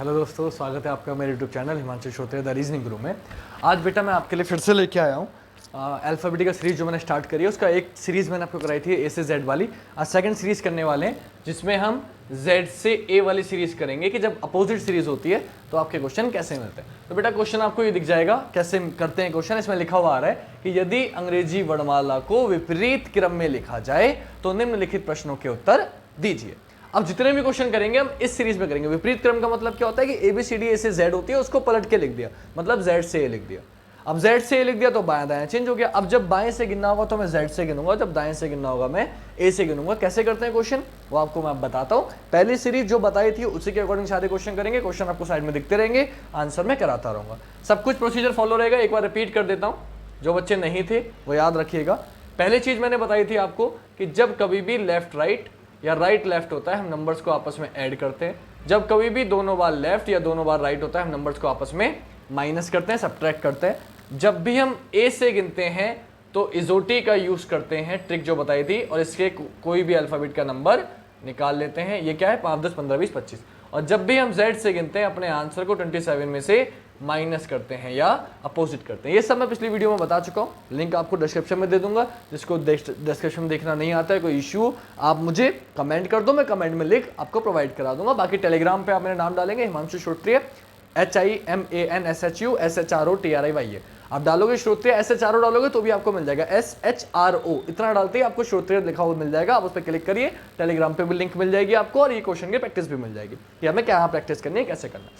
Hello दोस्तों, स्वागत है आपका मेरे YouTube channel Himanshu Shrotriya the reasoning गुरु में। आज बेटा मैं आपके लिए फिर से लेके आया हूँ अल्फ़ाबेटिकल सीरीज जो मैंने स्टार्ट करी है। उसका एक सीरीज़ मैंने आपको कराई थी ए से जेड वाली। आज सेकंड सीरीज़ करने वाले हैं जिसमें हम जेड से ए वाली सीरीज़ करेंगे कि जब अपोजिट सीरीज़ होती है तो आपके क्वेश्चन कैसे मिलते हैं। तो बेटा क्वेश्चन आपको ये दिख जाएगा कैसे करते हैं क्वेश्चन। इसमें लिखा हुआ आ रहा है कि यदि अंग्रेजी वर्णमाला को विपरीत क्रम में लिखा जाए तो निम्नलिखित प्रश्नों के उत्तर दीजिए। अब जितने भी क्वेश्चन करेंगे हम इस सीरीज में करेंगे। विपरीत क्रम का मतलब क्या होता है कि ABCD ए से जेड होती है, उसको पलट के लिख दिया, मतलब जेड से ए लिख दिया। अब जेड से ए लिख दिया तो बायां दायां चेंज हो गया। अब जब बाएं से गिनना होगा तो मैं जेड से गिनूंगा, जब दाएं से गिनना होगा मैं ए से गिनूंगा। कैसे करते हैं क्वेश्चन वो आपको मैं बताता हूँ। पहली सीरीज जो बताई थी उसी के अकॉर्डिंग सारे क्वेश्चन करेंगे। क्वेश्चन आपको साइड में दिखते रहेंगे, आंसर मैं कराता रहूंगा। सब कुछ प्रोसीजर फॉलो रहेगा। एक बार रिपीट कर देता हूँ, जो बच्चे नहीं थे वो याद रखिएगा। पहली चीज मैंने बताई थी आपको कि जब कभी भी लेफ्ट राइट या राइट लेफ्ट होता है हम नंबर्स को आपस में ऐड करते हैं। जब कभी भी दोनों बार लेफ्ट या दोनों बार राइट होता है हम नंबर्स को आपस में माइनस करते हैं, सब्ट्रैक्ट करते हैं। जब भी हम ए से गिनते हैं तो इजोटी का यूज करते हैं, ट्रिक जो बताई थी, और इसके कोई भी अल्फाबेट का नंबर निकाल लेते हैं। ये क्या है 5, 10, 15, 20, 25। और जब भी हम जेड से गिनते हैं अपने आंसर को 27 में से माइनस करते हैं या अपोजिट करते हैं। ये सब मैं पिछली वीडियो में बता चुका हूँ, लिंक आपको डिस्क्रिप्शन में दे दूंगा। जिसको डिस्क्रिप्शन में देखना नहीं आता है, कोई इश्यू, आप मुझे कमेंट कर दो, मैं कमेंट में लिंक आपको प्रोवाइड करा दूंगा। बाकी टेलीग्राम पे आप मेरा नाम डालेंगे हिमांशु श्रोत्रिय, HIMANSHUSHROTRIY। आप डालोगे श्रोत्रिय SHRO डालोगे तो भी आपको मिल जाएगा SHRO, इतना डालते ही आपको श्रोत्रिय लिखा हुआ मिल जाएगा। आप उस पर क्लिक करिए, टेलीग्राम पे भी लिंक मिल जाएगी आपको, और ये क्वेश्चन की प्रैक्टिस भी मिल जाएगी कि हमें क्या प्रैक्टिस करनी है, कैसे करना है।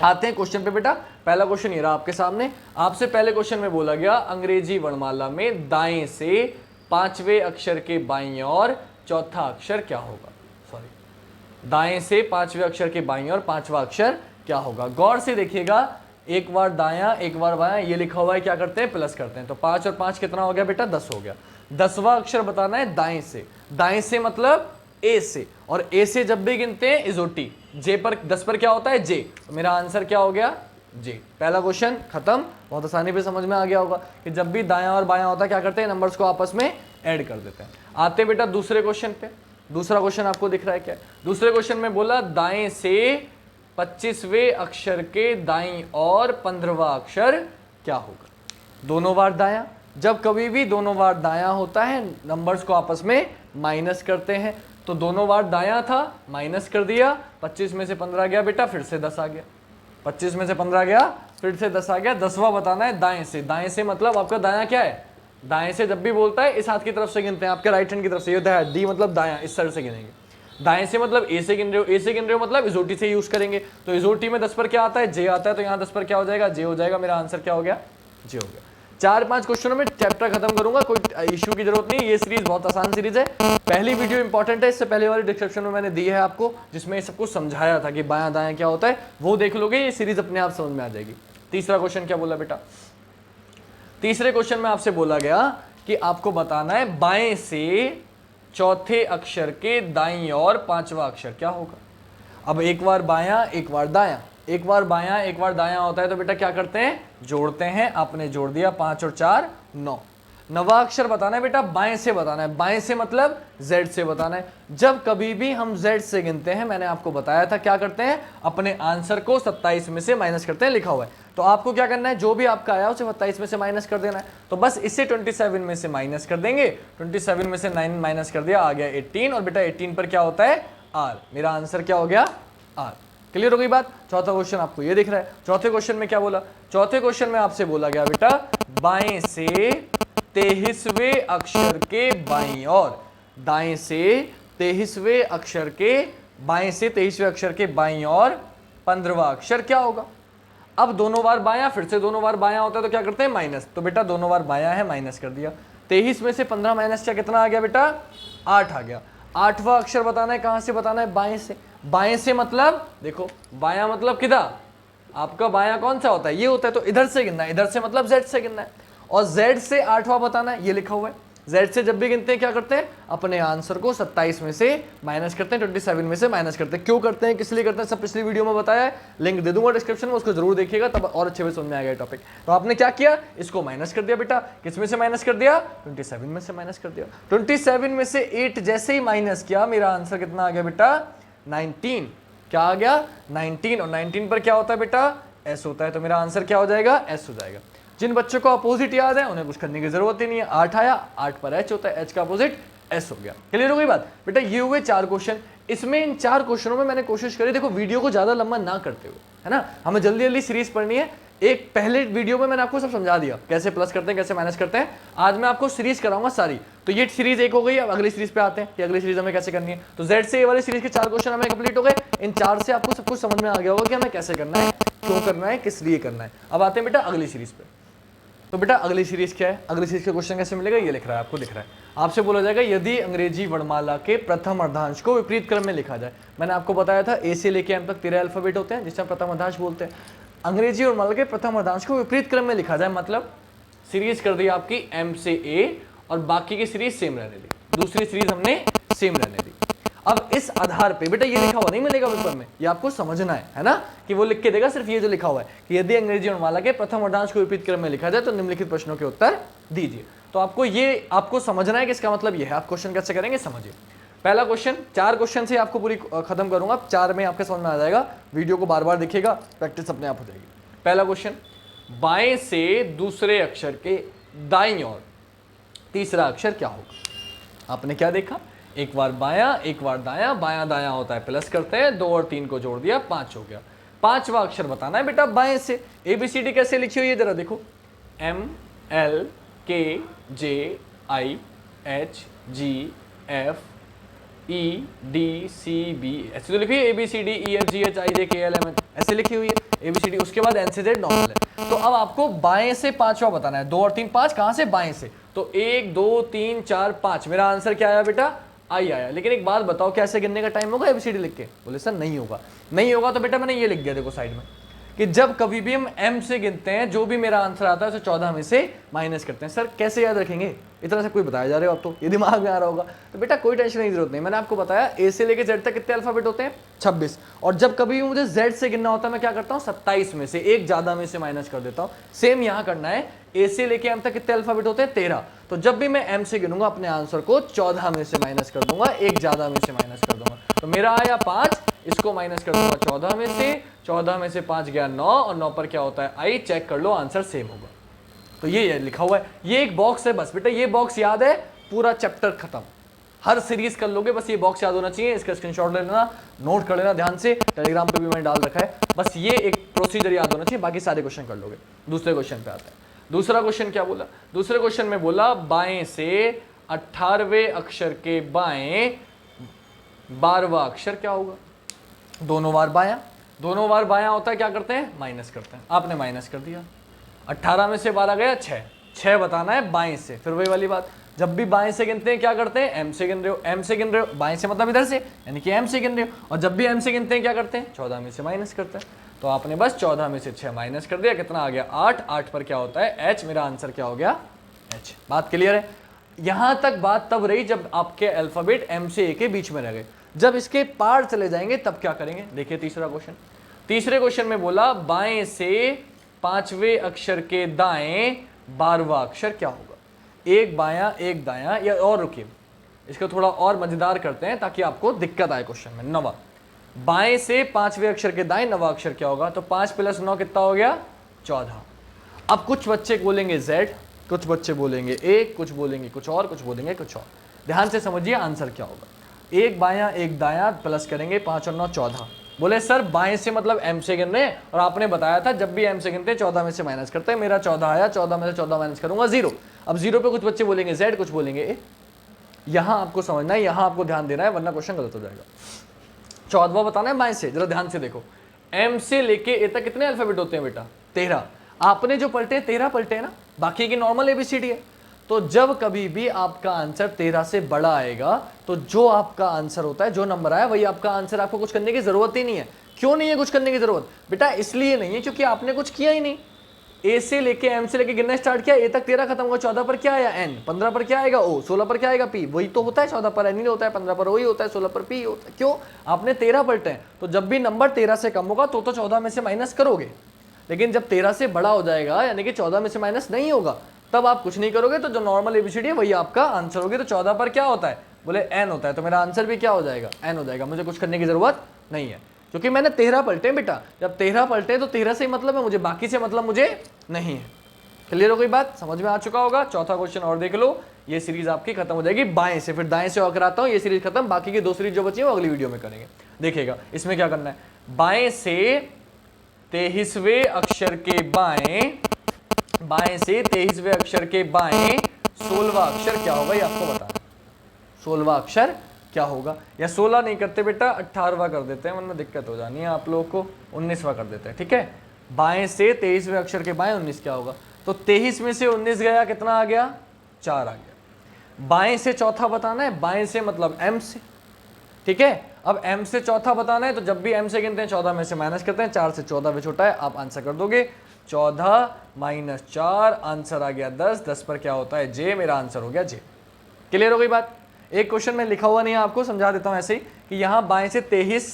आते हैं क्वेश्चन पे बेटा। पहला क्वेश्चन ये रहा आपके सामने। आपसे पहले क्वेश्चन में बोला गया अंग्रेजी वर्णमाला में दाएं से पांचवें अक्षर के बाईं ओर चौथा अक्षर क्या होगा। सॉरी, दाएं से पांचवें अक्षर के बाईं ओर पांचवा अक्षर क्या होगा। गौर से देखिएगा, एक बार दायां एक बार बायां ये लिखा हुआ है, क्या करते हैं प्लस करते हैं। तो 5 और 5 कितना हो गया बेटा 10 हो गया। 10वां अक्षर बताना है दाएं से। दाएं से मतलब ए से, और ए से जब भी गिनते हैं इजोटी। जे पर 10 पर क्या होता है जे, तो मेरा आंसर क्या हो गया जे। पहला क्वेश्चन खत्म। बहुत आसानी पे समझ में आ गया होगा कि जब भी दायां और बायां होता है क्या करते हैं नंबर्स को आपस में ऐड कर देते हैं। आते बेटा दूसरे क्वेश्चन पे। दूसरा क्वेश्चन आपको दिख रहा है क्या। दूसरे क्वेश्चन में बोला दाएं से 25वें अक्षर के दाईं और 15वां अक्षर क्या होगा। दोनों बार दायां, जब कभी भी दोनों बार दायां होता है नंबर्स को आपस में माइनस करते हैं। तो दोनों बार दायां था, माइनस कर दिया, 25 में से 15 गया बेटा, फिर से 10 आ गया। 25 में से 15 गया, फिर से 10 आ गया। 10वां बताना है दाएं से। दाएं से मतलब आपका दायां क्या है, दाएं से जब भी बोलता है इस हाथ की तरफ से गिनते हैं, आपके राइट हैंड की तरफ से। ये डी मतलब दायां, इस साइड से गिनेंगे। दाएं से मतलब ए से गिन रहे हो, ए से गिन रहे हो मतलब इजोटी से यूज करेंगे। तो इजोटी में 10 पर क्या आता है जे आता है, तो यहाँ 10 पर क्या हो जाएगा जे हो जाएगा। मेरा आंसर क्या हो गया जे हो गया। 4-5 क्वेश्चनों में चैप्टर खत्म करूंगा, कोई इश्यू की जरूरत नहीं। ये सीरीज बहुत आसान सीरीज है। पहली वीडियो इंपॉर्टेंट है, इससे पहले वाली डिस्क्रिप्शन में मैंने दी है आपको, जिसमें सब कुछ समझाया था कि बायां दायां क्या होता है। वो देख लोगे, ये सीरीज अपने आप समझ में आ जाएगी। तीसरा क्वेश्चन क्या बोला बेटा। तीसरे क्वेश्चन में आपसे बोला गया कि आपको बताना है बाएं से चौथे अक्षर के दाईं और पांचवा अक्षर क्या होगा। अब एक बार बायां एक बार दायां, एक बार बायां एक बार दायां होता है तो बेटा क्या करते हैं जोड़ते हैं। आपने जोड़ दिया, 5 और 4 9। 9वां अक्षर बताना है बेटा, बाएं से बताना है। बाएं से मतलब जेड से बताना है। जब कभी भी हम जेड से गिनते हैं, मैंने आपको बताया था क्या करते हैं अपने आंसर को 27 में से माइनस करते हैं, लिखा हुआ है। तो आपको क्या करना है, जो भी आपका आया उसे 27 में से माइनस कर देना है। तो बस इसे 27 में से माइनस कर देंगे। 27 में से 9 माइनस कर दिया, आ गया 18। और बेटा 18 पर क्या होता है आर। मेरा आंसर क्या हो गया आर। क्लियर हो गई बात। चौथा क्वेश्चन आपको ये दिख रहा है। चौथे क्वेश्चन में क्या बोला, चौथे क्वेश्चन में आपसे बोला गया बेटा बाएं से 23वें अक्षर के बाईं ओर। दाएं से 23वें अक्षर के, बाएं से 23वें अक्षर के बाईं ओर 15वां अक्षर क्या होगा। अब दोनों बार बायां, फिर से दोनों बार बायां होता है तो क्या करते हैं माइनस। तो बेटा दोनों बार बायां है, माइनस कर दिया। 23 में से 15 माइनस क्या कितना आ गया बेटा 8 आ गया। 8वां अक्षर बताना है, कहां से बताना है बाएं से। बाएं से मतलब देखो, बायां मतलब किधर, आपका बायां कौन सा होता है ये होता है, तो इधर से गिनना है। इधर से मतलब जेड से गिनना है। और जेड से 8वां बताना है, ये लिखा हुआ है। जेड से जब भी गिनते हैं क्या करते हैं अपने आंसर को 27 में से माइनस करते हैं, 27 में से माइनस करते हैं। क्यों करते हैं, किस लिए करते हैं, सब पिछली वीडियो में बताया है। लिंक दे दूंगा डिस्क्रिप्शन में, उसको जरूर देखिएगा, तब और अच्छे से समझ में आएगा टॉपिक। तो आपने क्या किया, इसको माइनस कर दिया बेटा। किस में से माइनस कर दिया 27 में से माइनस कर दिया। 27 में से 8 जैसे ही माइनस किया, मेरा आंसर कितना आ गया बेटा 19। क्या आ गया 19, और 19 पर क्या होता है बेटा s होता है, तो मेरा आंसर क्या हो जाएगा s हो जाएगा। जिन बच्चों को अपोजिट याद है उन्हें कुछ करने की जरूरत ही नहीं है, 8 आया 8 पर h होता है, h का अपोजिट s हो गया। क्लियर हो गई बात बेटा। ये हुए 4 क्वेश्चन। इसमें इन 4 क्वेश्चनों में मैंने कोशिश करी, देखो वीडियो को ज्यादा लंबा ना करते हुए, है ना, हमें जल्दी जल्दी सीरीज पढ़नी है। एक पहले वीडियो में मैंने आपको सब समझा दिया कैसे प्लस करते हैं, कैसे माइनस करते हैं। आज मैं आपको सीरीज कराऊंगा सारी। तो ये सीरीज एक हो गई, अब अगली सीरीज पे आते हैं कि अगली सीरीज हमें कैसे करनी है। तो Z से ए वाली सीरीज के 4 क्वेश्चन हमें कंप्लीट हो गए। इन 4 से आपको सब कुछ समझ में आ गया होगा कि हमें कैसे करना है, क्यों करना है, किस लिए करना है। अब आते हैं बेटा अगली सीरीज पे। तो बेटा अगली सीरीज क्या है, अगली सीरीज का क्वेश्चन कैसे मिलेगा, ये लिख रहा है, आपको दिख रहा है। आपसे बोला जाएगा यदि अंग्रेजी वर्णमाला के प्रथम अर्धांश को विपरीत क्रम में लिखा जाए। मैंने आपको बताया था ए से लेके एम तक 13 अल्फाबेट होते हैं जिसे हम प्रथम अर्धांश बोलते हैं। अंग्रेजी वर्णमाला के प्रथम अर्धांश को विपरीत क्रम में लिखा जाए, मतलब सीरीज कर दी आपकी एम से ए और बाकी की सीरीज सेम रहने दी, दूसरी सीरीज हमने सेम रहने दी। अब इस आधार पे बेटा ये लिखा हुआ नहीं मिलेगा पेपर में, ये आपको समझना है ना, कि वो लिख के देगा सिर्फ ये जो लिखा हुआ है कि यदि अंग्रेजी वर्णमाला के प्रथम अर्धांश को विपरीत क्रम में लिखा जाए तो निम्नलिखित प्रश्नों के उत्तर दीजिए। तो आपको समझना है कि इसका मतलब ये है। आप क्वेश्चन कैसे करेंगे समझिए। पहला क्वेश्चन, 4 क्वेश्चन से आपको पूरी खत्म करूंगा, 4 में आपके समझ में आ जाएगा। वीडियो को बार बार देखिएगा, प्रैक्टिस अपने आप हो जाएगी। पहला क्वेश्चन, बाएं से दूसरे अक्षर के दाईं ओर तीसरा अक्षर क्या होगा। आपने क्या देखा, एक बार बायां एक बार दायां, बायां दायां होता है प्लस करते हैं, 2 और 3 को जोड़ दिया 5 हो गया। 5वां अक्षर बताना है बेटा बाएं से। ABCD कैसे लिखी हुई है जरा देखो, MLKJIHGF EDCB, ऐसे तो लिखी है ABCDEFGHIJKLMN, ऐसे लिखी हुई है ABCD। उसके बाद N से Z नॉर्मल है। तो अब आपको बाएं से 5वां बताना है, 2 और 3 5, कहां से, बाएं से। तो 1 2 3 4 5, मेरा आंसर क्या आया बेटा, आई आया। लेकिन एक बात बताओ, कैसे गिनने का टाइम होगा ABCD लिख के, बोले सर नहीं होगा। नहीं होगा तो बेटा मैंने ये लिख दिया देखो साइड में, कि जब कभी भी हम M से गिनते हैं जो भी मेरा आंसर आता है उसे 14 में से माइनस करते हैं। सर कैसे याद रखेंगे, इतना सब कोई बताया जा रहे हो आप, तो ये दिमाग में आ रहा होगा। तो बेटा कोई टेंशन की जरूरत नहीं, मैंने आपको बताया A से लेके Z तक कितने अल्फाबेट होते हैं, 26। और जब कभी भी मुझे Z से गिनना होता है मैं क्या करता हूँ, 27 में से एक ज्यादा में से माइनस कर देता हूँ। सेम यहाँ करना है, A से लेके M तक कितने अल्फाबेट होते हैं, 13। तो जब भी मैं M से गिनूंगा अपने आंसर को 14 में से माइनस कर दूंगा, एक ज्यादा में से माइनस कर दूंगा। तो मेरा आया 5, इसको माइनस कर दूंगा 14 में से, 14 में से 5 गया 9, और 9 पर क्या होता है आई, चेक कर लो आंसर सेम होगा। तो ये लिखा हुआ है, ये एक बॉक्स है बस बेटा, ये बॉक्स याद है पूरा चैप्टर खत्म। हर सीरीज कर लोगे, बस ये बॉक्स याद होना चाहिए। इसका स्क्रीनशॉट ले लेना, नोट कर लेना ध्यान से, टेलीग्राम पे भी मैंने डाल रखा है। बस ये एक प्रोसीजर याद होना चाहिए, बाकी सारे क्वेश्चन कर लोगे। दूसरे क्वेश्चन पे आते हैं। दूसरा क्वेश्चन क्या बोला, दूसरे क्वेश्चन में बोला बाएं से 18वें अक्षर के बाएं 12वां अक्षर क्या होगा। दोनों बार बायां, दोनों बार बायां होता है, क्या करते हैं, माइनस करते हैं। आपने माइनस कर दिया, 18 में से 12 गया 6, 6 बताना है बाएं से। फिर वही वाली बात, जब भी बाएं से गिनते हैं क्या करते हैं, M से गिन रहे हो, M से गिन रहे हो, बाएं से मतलब इधर से, यानी कि M से गिन रहे हो। और जब भी M से गिनते हैं क्या करते हैं, 14 में से माइनस करते हैं। तो आपने बस 14 में से 6 माइनस कर दिया, कितना आ गया 8। 8 पर क्या होता है H, मेरा आंसर क्या हो गया H। बात क्लियर है। यहां तक बात तब रही जब आपके अल्फाबेट M से A के बीच में रह गए। जब इसके पार चले जाएंगे तब क्या करेंगे, देखिए तीसरा क्वेश्चन। तीसरे क्वेश्चन में बोला बाएं से 5वें अक्षर के दाएं 12वां अक्षर क्या होगा। एक बायां एक दायां, या और रुकिए इसको थोड़ा और मजेदार करते हैं ताकि आपको दिक्कत आए क्वेश्चन में। 9वां, बाएं से 5वें अक्षर के दाएं 9वां अक्षर क्या होगा। तो 5 + 9 कितना हो गया, 14। अब कुछ बच्चे बोलेंगे Z, कुछ बच्चे बोलेंगे A, कुछ बोलेंगे कुछ और, कुछ बोलेंगे कुछ और। ध्यान से समझिए आंसर क्या होगा। एक बायां एक दायां प्लस करेंगे, 5 और 9 14। बोले सर बाएं से मतलब M से गिन रहे हैं, और आपने बताया था जब भी M से गिनते हैं 14 में से माइनस करते हैं। मेरा 14 आया, 14 में से 14 माइनस करूंगा 0। अब 0 पे कुछ बच्चे बोलेंगे Z, कुछ बोलेंगे A। यहां आपको समझना है, यहां आपको ध्यान देना है, वरना क्वेश्चन गलत हो जाएगा। 14वां बताना है बाएं से, जरा ध्यान से देखो। M से लेके A तक कितने अल्फाबेट होते हैं बेटा, 13। आपने जो पलटे 13 पलटे हैं ना, बाकी की नॉर्मल ABCD है। तो जब कभी भी आपका आंसर 13 से बड़ा आएगा तो जो आपका आंसर होता है, जो नंबर आया वही आपका आंसर। आपको कुछ करने की जरूरत ही नहीं है। क्यों नहीं है कुछ करने की जरूरत बेटा, इसलिए नहीं है क्योंकि आपने कुछ किया ही नहीं। A से लेके M से लेके गिनना स्टार्ट किया, A तक 13 खत्म हुआ, 14 पर क्या आया N, 15 पर क्या आएगा O, 16 पर क्या आएगा P। वही तो होता है, 14 पर N ही होता है, 15 पर वही होता है, 16 पर P होता है। क्यों, आपने 13 पलटे हैं। तो जब भी नंबर 13 से कम होगा तो 14 में से माइनस करोगे, लेकिन जब 13 से बड़ा हो जाएगा यानी कि 14 में से माइनस नहीं होगा, तब आप कुछ नहीं करोगे। तो जो नॉर्मल ABCD है वही आपका आंसर होगी। तो 14 पर क्या होता है, बोले N होता है, तो मेरा आंसर भी क्या हो जाएगा, N हो जाएगा। मुझे कुछ करने की जरूरत नहीं है। क्योंकि मैंने 13 पलटे बेटा, जब 13 पलटे तो 13 से ही मतलब है मुझे, बाकी से मतलब मुझे नहीं है। क्लियर हो गई बात, समझ में आ चुका होगा। चौथा क्वेश्चन और देख लो, ये सीरीज आपकी खत्म हो जाएगी बाएं से, फिर दाएं से और कराता हूं, ये सीरीज खत्म, बाकी की 2 सीरीज जो बची है वो अगली वीडियो में करेंगे। देखिएगा इसमें क्या करना है, बाएं से 23वें अक्षर के बाएं, बाएं से 23वें अक्षर के बाएं 16वां अक्षर क्या होगा, ये आपको बताना। 16वां अक्षर क्या होगा, या 16 नहीं करते बेटा 18वां कर देते हैं, वरना दिक्कत हो जानी है आप लोगों को, 19वां कर देते हैं, ठीक है। बाएं से 23वें अक्षर के बाएं 19 क्या होगा, तो 23 में से 19 गया, कितना आ गया, 4 आ गया। बाएं से चौथा बताना है, बाएं से मतलब m से, ठीक है। अब m से चौथा बताना है, तो जब भी m से गिनते हैं 14 में से माइनस करते हैं, 4 से 14 भी छोटा है, आप आंसर कर दोगे 14 माइनस 4, आंसर आ गया 10, 10 पर क्या होता है j, मेरा आंसर हो गया j। क्लियर हो गई बात। एक क्वेश्चन में लिखा हुआ नहीं है, आपको समझा देता हूं ऐसे ही कि यहाँ बाएं से 23,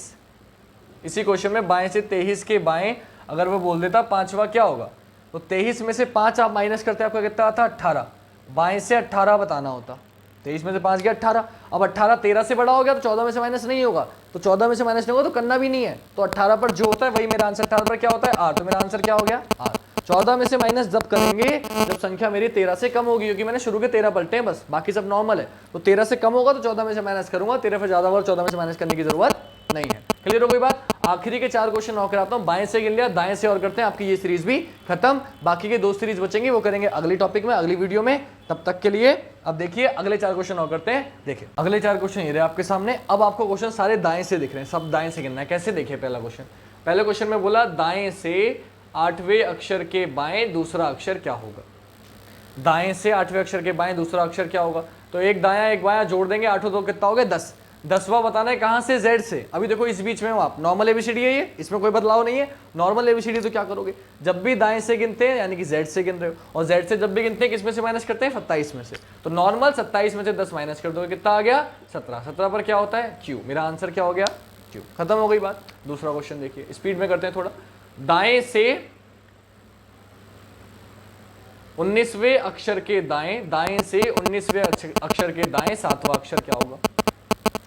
इसी क्वेश्चन में बाएं से 23 के बाएं अगर वो बोल देता 5वां क्या होगा, तो 23 में से 5 आप माइनस करते आपका कितना आता, 18, बाएं से 18 बताना होता, 23 में से 5 गया 18, अब 18 13 से बड़ा हो गया तो 14 में से माइनस नहीं होगा, तो 14 में से माइनस नहीं होगा तो करना भी नहीं है, तो 18 पर जो होता है वही मेरा आंसर, 18 पर क्या होता है 8, तो मेरा आंसर क्या हो गया 8। 14 में से माइनस जब करेंगे जब संख्या मेरी 13 से कम होगी, क्योंकि मैंने शुरू के 13 पलटे हैं बस, बाकी सब नॉर्मल है, तो 13 से कम होगा तो 14 में से माइनस करूंगा, 13 पर ज्यादा होगा 14 में से माइनस करने की जरूरत नहीं है। क्लियर हो गई बात। आखिरी के 4 क्वेश्चन और कराता हूं, बाएं से गिन लिया, दाएं से और करते हैं, आपकी ये सीरीज भी खत्म, बाकी के 2 सीरीज बचेंगी वो करेंगे अगली टॉपिक में, अगली वीडियो में। तब तक के लिए अब देखिए अगले 4 क्वेश्चन और करते हैं। देखिए अगले 4 क्वेश्चन ये रहे आपके सामने। अब आपको क्वेश्चन सारे दाएं से दिख रहे हैं, सब दाएं से गिनना है। कैसे, देखिए पहला क्वेश्चन, पहले क्वेश्चन में बोला दाएं से 8वें अक्षर के बाएं दूसरा अक्षर क्या होगा, दाएं से 8वें अक्षर के बाएं दूसरा अक्षर क्या होगा, तो एक दायां एक बायां जोड़ देंगे, 8 2 कितना हो गया 10, 10वां बताना है कहां से, Z से। अभी देखो इस बीच में हो आप, नॉर्मल एबीसीडी है ये, इसमें कोई बदलाव नहीं है, नॉर्मल एबीसीडी। तो क्या करोगे, जब भी दाएं से गिनते हैं यानी कि Z से गिन रहे हो, और Z से जब भी गिनते हैं किसमें से माइनस करते हैं, 27 में से, तो नॉर्मल 27 में से 10 माइनस कर दोगे, कितना आ गया 17, 17 पर क्या होता है Q, मेरा आंसर क्या हो गया Q। खत्म हो गई बात। दूसरा क्वेश्चन देखिए, स्पीड में करते हैं थोड़ा। दाएं से 19वें अक्षर के दाएं, दाएं से 19वें अक्षर के दाएं 7वां अक्षर क्या होगा,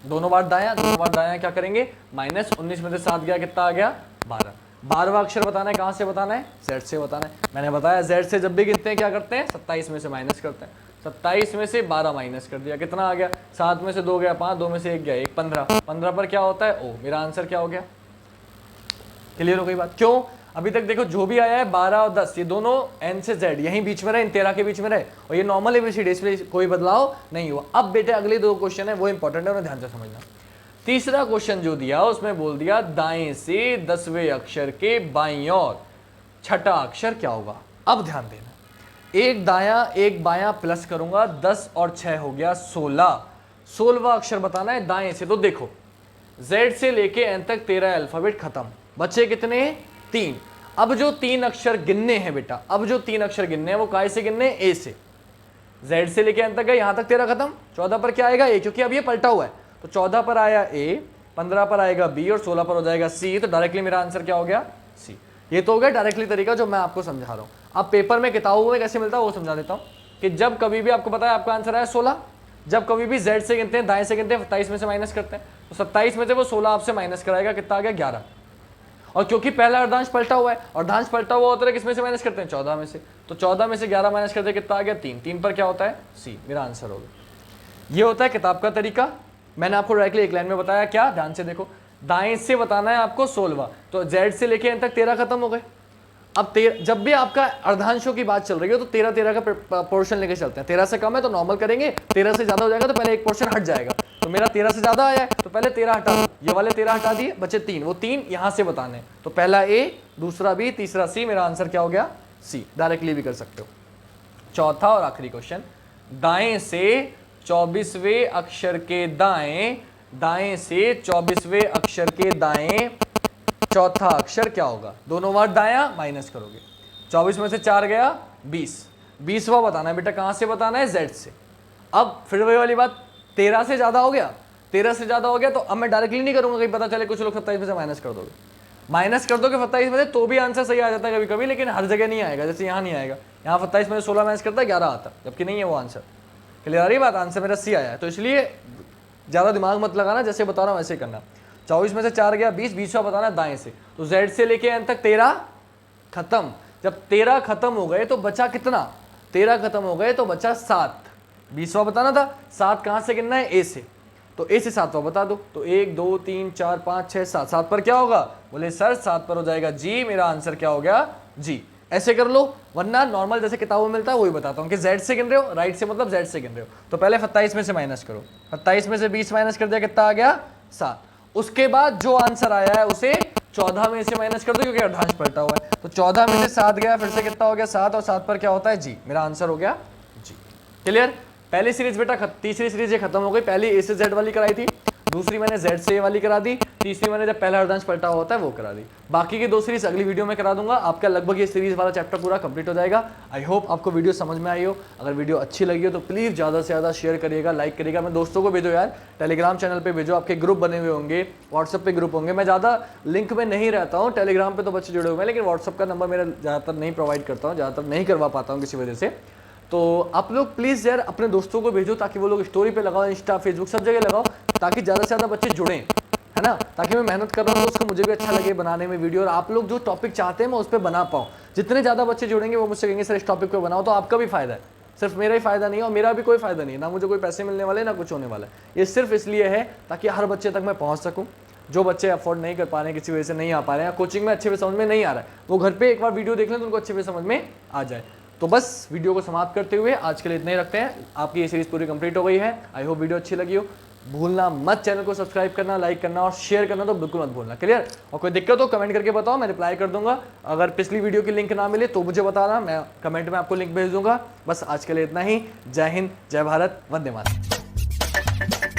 दोनों बार दायां क्या करेंगे, माइनस 19 में से 7 गया, कितना आ गया 12, 12वां अक्षर बताना है, कहां से बताना है, Z से बताना है। मैंने बताया Z से जब भी गिनते हैं क्या करते हैं, 27 में से माइनस करते हैं, 27 में से 12 माइनस कर दिया, कितना आ गया, 7 में से 2 गया 5, 2 में से 1 गया 1, 15, 15 पर क्या होता है O, मेरा आंसर क्या हो गया। क्लियर हो गई बात। क्यों, अभी तक देखो जो भी आया है 12 और 10 ये दोनों N से Z यहीं बीच में रहे, इन 13 के बीच में रहे, और ये नॉर्मल एबीसीडी, इसलिए कोई बदलाव नहीं हुआ। अब बेटे अगले 2 क्वेश्चन है वो इंपॉर्टेंट है, उन्हें ध्यान से समझना। तीसरा क्वेश्चन जो दिया उसमें बोल दिया दाएं से 10वें अक्षर के बाईं ओर छठा अक्षर क्या होगा। अब ध्यान देना, एक दायां एक बायां प्लस करूंगा, 10 और 6 हो गया 16, 16वां अक्षर बताना है दाएं से। तो देखो Z से लेके N तक 13 अल्फाबेट खत्म, बचे कितने 3। अब जो 3 अक्षर गिनने हैं बेटा, अब जो 3 अक्षर गिनने हैं वो काय से गिनने हैं, A से। Z से लेके N तक गए, यहां तक 13 खत्म, 14 पर क्या आएगा A, क्योंकि अब ये पलटा हुआ है, तो 14 पर आया A, 15 पर आएगा B और 16 पर हो जाएगा C, तो डायरेक्टली मेरा आंसर क्या हो गया C। ये तो हो गया डायरेक्टली तरीका जो मैं आपको समझा रहा हूं। अब पेपर में किताबों में कैसे मिलता है वो समझा देता हूं, कि जब कभी भी आपको पता है आपका आंसर आया 16, जब कभी भी Z से गिनते हैं दाएं से गिनते हैं 27 में से माइनस करते हैं, तो 27 में से वो 16 आपसे माइनस कराएगा, कितना आ गया 11। और क्योंकि पहला अर्धांश पलटा हुआ है, अर्धांश पलटा हुआ होता है किसमें से माइनस करते हैं 14 में से, तो 14 में से 11 माइनस करते हैं, कितना आ गया 3, 3 पर क्या होता है C, मेरा आंसर होगा। ये होता है किताब का तरीका, मैंने आपको डायरेक्टली एक लाइन में बताया। क्या, ध्यान से देखो, दाएं से बताना है आपको 16वां, तो Z से लेके N तक 13 खत्म हो गए। अब जब भी आपका अर्धांशों की बात चल रही हो तो 13 13 का पोर्शन लेके चलते हैं, 13 से कम है तो नॉर्मल करेंगे, 13 से ज्यादा हो जाएगा तो पहले एक पोर्शन हट जाएगा, तो मेरा 13 से ज्यादा आया है तो पहले 13 हटा दो, ये वाले 13 हटा दिए, बचे 3, वो 3 यहां से बताने हैं, तो पहला A, दूसरा B, तीसरा C, मेरा आंसर क्या हो गया C। डायरेक्टली भी कर सकते हो। चौथा और आखिरी क्वेश्चन, दाएं से 24वें अक्षर के दाएं, दाएं से 24वें अक्षर के दाएं चौथा अक्षर क्या होगा, दोनों बार दायां माइनस करोगे, 24 में से 4 गया 20, 20वां बताना है बेटा, कहां से बताना है Z से। अब फिर वही वाली बात, 13 से ज्यादा हो गया, 13 से ज्यादा हो गया तो अब मैं डायरेक्टली नहीं करूंगा, कहीं पता चले कुछ लोग 27 में से माइनस कर दोगे, माइनस कर दोगे 27 में से तो भी आंसर सही आ जाता है कभी कभी, लेकिन हर जगह नहीं आएगा, जैसे यहाँ नहीं आएगा, यहाँ 27 में से 16 माइनस करता है 11 आता, जबकि नहीं है वो आंसर। क्लियर आ रही बात, आंसर मेरा C आया है, तो इसलिए ज्यादा दिमाग मत लगाना, जैसे बता रहा हूँ वैसे करना। 24 में से 4 गया 20, 20वां बताना दाएं से। तो Z से लेके N तक 13 खत्म। जब 13 खत्म हो गए तो बचा कितना, 13 खत्म हो गए तो बचा 7। 20वां बताना था, 7 कहां से गिनना है, A से। तो A से 7वां बता दो। तो 1 2 3 4 5 6 7, 7 पर क्या होगा, बोले सर 7 पर हो जाएगा G। मेरा आंसर क्या हो गया, G। ऐसे कर लो, वरना नॉर्मल जैसे किताबों में मिलता है वही बताता हूँ कि Z से गिन रहे हो, राइट से मतलब Z से गिन रहे हो। तो पहले 27 में से माइनस करो, 27 में से 20 माइनस कर दिया, कितना आ गया, 7। उसके बाद जो आंसर आया है उसे 14 में से माइनस कर दो, क्योंकि अर्धांश पलटा हुआ है। तो 14 में से 7 गया, फिर से कितना हो गया, 7, और 7 पर क्या होता है, G। मेरा आंसर हो गया G। क्लियर। पहली सीरीज बेटा तीसरी सीरीज ये खत्म हो गई। पहली A से Z वाली कराई थी, दूसरी मैंने Z से A वाली करा दी, तीसरी मैंने जब पहला अर्धांश पलटा होता है वो करा दी। बाकी की 2 सीरीज अगली वीडियो में करा दूंगा। आपका लगभग ये सीरीज वाला चैप्टर पूरा कंप्लीट हो जाएगा। आई होप आपको वीडियो समझ में आई हो। अगर वीडियो अच्छी लगी हो तो प्लीज़ ज़्यादा से ज़्यादा शेयर करिएगा, लाइक करिएगा, अपने दोस्तों को भेजो यार, टेलीग्राम चैनल पर भेजो, आपके ग्रुप बने हुए होंगे, व्हाट्सअप पे ग्रुप होंगे। मैं ज़्यादा लिंक में नहीं रहता हूँ, टेलीग्राम पर तो बच्चे जुड़े हुए हैं, लेकिन व्हाट्सअप का नंबर मेरा ज़्यादातर नहीं प्रोवाइड करता हूँ, ज़्यादातर नहीं करवा पाता हूँ किसी वजह से। तो आप लोग प्लीज़ यार अपने दोस्तों को भेजो, ताकि वो लोग स्टोरी पे लगाओ, इंस्टा फेसबुक सब जगह लगाओ, ताकि ज़्यादा से ज़्यादा बच्चे जुड़ें, है ना। ताकि मैं मेहनत कर रहा हूँ तो उसको मुझे भी अच्छा लगे बनाने में वीडियो, और आप लोग जो टॉपिक चाहते हैं मैं उस पर बना पाऊँ। जितने ज़्यादा बच्चे जुड़ेंगे वो मुझसे कहेंगे सर इस टॉपिक पर बनाओ, तो आपका भी फायदा है, सिर्फ मेरा ही फायदा नहीं है, और मेरा भी कोई फायदा नहीं है, ना मुझे कोई पैसे मिलने वाले ना कुछ होने वाला है। ये सिर्फ इसलिए है ताकि हर बच्चे तक मैं पहुँच सकूँ। जो बच्चे अफोर्ड नहीं कर पा रहे हैं, किसी वजह से नहीं आ पा रहे हैं, कोचिंग में अच्छे से समझ में नहीं आ रहा है, वो घर पे एक बार वीडियो देख लें तो उनको अच्छे से समझ में आ जाए। तो बस वीडियो को समाप्त करते हुए आज के लिए इतना ही रखते हैं। आपकी ये सीरीज पूरी कंप्लीट हो गई है। आई होप वीडियो अच्छी लगी हो। भूलना मत चैनल को सब्सक्राइब करना, लाइक करना और शेयर करना तो बिल्कुल मत भूलना। क्लियर। और कोई दिक्कत हो कमेंट करके बताओ, मैं रिप्लाई कर दूंगा। अगर पिछली वीडियो की लिंक ना मिले तो मुझे बताना, मैं कमेंट में आपको लिंक भेज दूंगा। बस आज के लिए इतना ही। जय हिंद, जय भारत, वंदे मातरम।